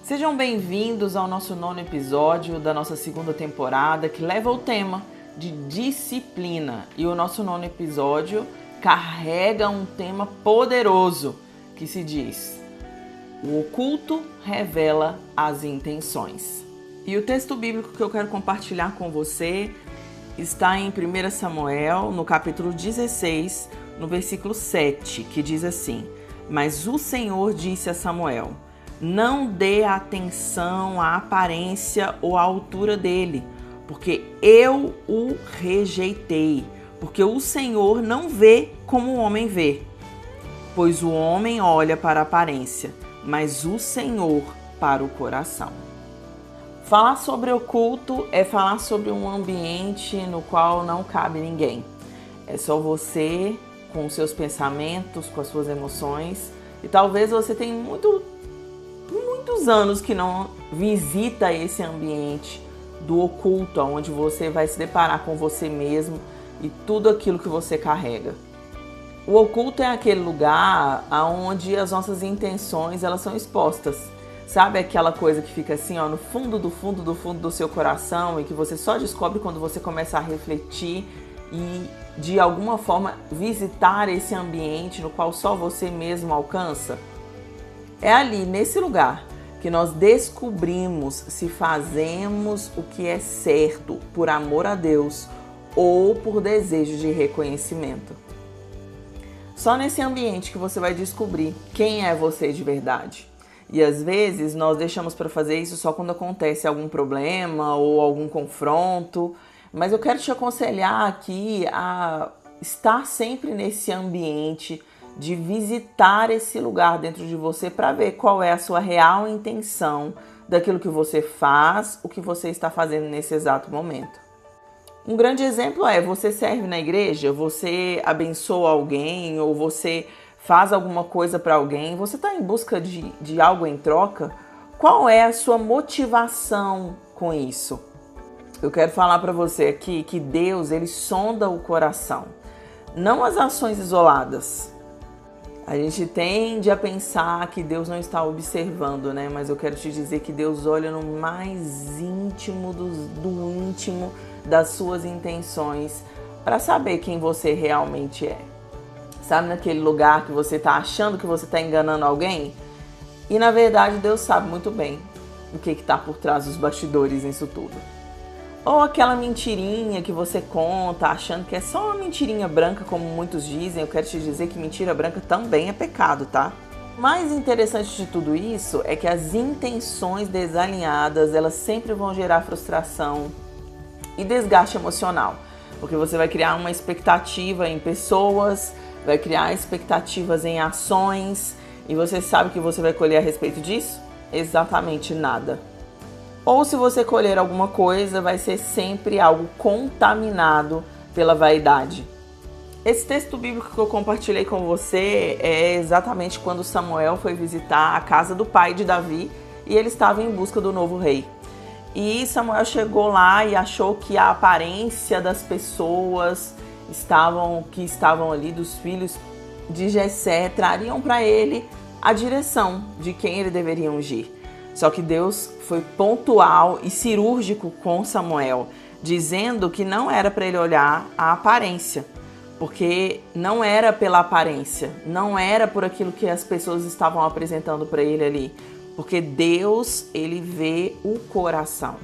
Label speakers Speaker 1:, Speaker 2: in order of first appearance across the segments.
Speaker 1: Sejam bem-vindos ao nosso 9º episódio da nossa 2ª temporada, que leva o tema de disciplina. E o nosso 9º episódio carrega um tema poderoso, que se diz: o oculto revela as intenções. E o texto bíblico que eu quero compartilhar com você está em 1 Samuel, no capítulo 16, no versículo 7, que diz assim: Mas o Senhor disse a Samuel: não dê atenção à aparência ou à altura dele, porque eu o rejeitei, porque o Senhor não vê como o homem vê. Pois o homem olha para a aparência, mas o Senhor para o coração. Falar sobre oculto é falar sobre um ambiente no qual não cabe ninguém. É só você, com os seus pensamentos, com as suas emoções, e talvez você tenha muitos anos que não visita esse ambiente do oculto, onde você vai se deparar com você mesmo e tudo aquilo que você carrega. O oculto é aquele lugar onde as nossas intenções elas são expostas. Sabe aquela coisa que fica assim, no fundo do seu coração e que você só descobre quando você começa a refletir e de alguma forma visitar esse ambiente no qual só você mesmo alcança? É ali, nesse lugar, que nós descobrimos se fazemos o que é certo por amor a Deus ou por desejo de reconhecimento. Só nesse ambiente que você vai descobrir quem é você de verdade. E às vezes nós deixamos para fazer isso só quando acontece algum problema ou algum confronto. Mas eu quero te aconselhar aqui a estar sempre nesse ambiente, de visitar esse lugar dentro de você para ver qual é a sua real intenção daquilo que você faz, o que você está fazendo nesse exato momento. Um grande exemplo é: você serve na igreja, você abençoa alguém ou você faz alguma coisa para alguém, você está em busca de algo em troca? Qual é a sua motivação com isso? Eu quero falar para você aqui que Deus, ele sonda o coração, não as ações isoladas. A gente tende a pensar que Deus não está observando, né? Mas eu quero te dizer que Deus olha no mais íntimo do íntimo das suas intenções para saber quem você realmente é. Sabe naquele lugar que você está achando que você está enganando alguém? E na verdade Deus sabe muito bem o que está por trás dos bastidores nisso tudo. Ou aquela mentirinha que você conta achando que é só uma mentirinha branca, como muitos dizem. Eu quero te dizer que mentira branca também é pecado, tá? O mais interessante de tudo isso é que as intenções desalinhadas, elas sempre vão gerar frustração e desgaste emocional. Porque você vai criar uma expectativa em pessoas, vai criar expectativas em ações, e você sabe o que você vai colher a respeito disso? Exatamente nada. Ou se você colher alguma coisa, vai ser sempre algo contaminado pela vaidade. Esse texto bíblico que eu compartilhei com você é exatamente quando Samuel foi visitar a casa do pai de Davi e ele estava em busca do novo rei. E Samuel chegou lá e achou que a aparência das pessoas que estavam ali, dos filhos de Jessé, trariam para ele a direção de quem ele deveria ungir. Só que Deus foi pontual e cirúrgico com Samuel, dizendo que não era para ele olhar a aparência, porque não era pela aparência, não era por aquilo que as pessoas estavam apresentando para ele ali, porque Deus, ele vê o coração.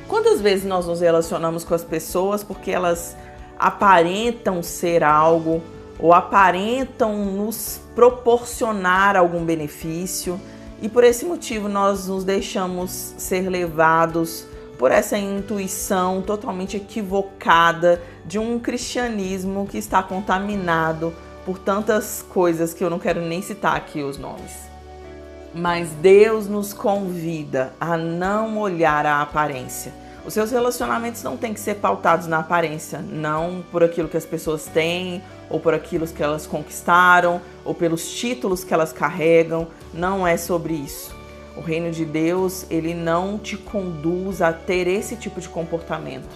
Speaker 1: Quantas vezes nós nos relacionamos com as pessoas porque elas aparentam ser algo ou aparentam nos proporcionar algum benefício, e por esse motivo nós nos deixamos ser levados por essa intuição totalmente equivocada de um cristianismo que está contaminado por tantas coisas que eu não quero nem citar aqui os nomes. Mas Deus nos convida a não olhar a aparência. Os seus relacionamentos não têm que ser pautados na aparência, não por aquilo que as pessoas têm, ou por aquilo que elas conquistaram, ou pelos títulos que elas carregam. Não é sobre isso. O reino de Deus, ele não te conduz a ter esse tipo de comportamento.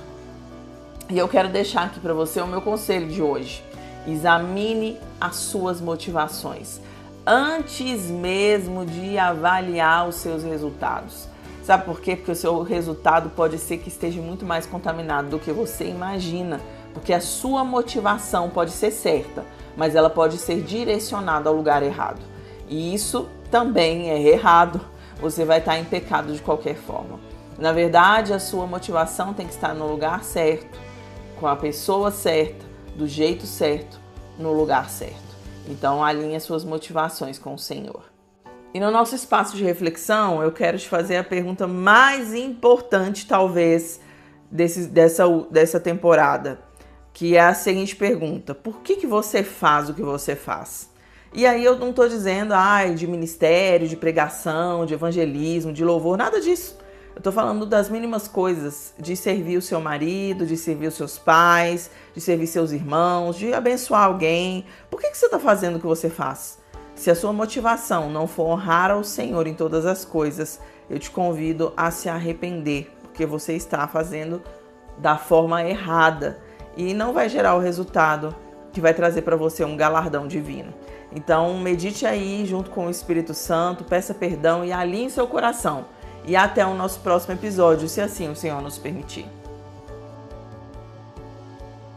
Speaker 1: E eu quero deixar aqui para você o meu conselho de hoje. Examine as suas motivações. antes mesmo de avaliar os seus resultados. Sabe por quê? Porque o seu resultado pode ser que esteja muito mais contaminado do que você imagina. Porque a sua motivação pode ser certa, mas ela pode ser direcionada ao lugar errado. E isso também é errado. Você vai estar em pecado de qualquer forma. Na verdade, a sua motivação tem que estar no lugar certo, com a pessoa certa, do jeito certo, no lugar certo. Então, alinhe as suas motivações com o Senhor. E no nosso espaço de reflexão, eu quero te fazer a pergunta mais importante, talvez, dessa temporada, que é a seguinte pergunta: por que você faz o que você faz? E aí eu não estou dizendo de ministério, de pregação, de evangelismo, de louvor, nada disso. Eu estou falando das mínimas coisas, de servir o seu marido, de servir os seus pais, de servir seus irmãos, de abençoar alguém. Por que você está fazendo o que você faz? Se a sua motivação não for honrar ao Senhor em todas as coisas, eu te convido a se arrepender, porque você está fazendo da forma errada e não vai gerar o resultado que vai trazer para você um galardão divino. Então, medite aí junto com o Espírito Santo, peça perdão e alinhe seu coração. E até o nosso próximo episódio, se assim o Senhor nos permitir.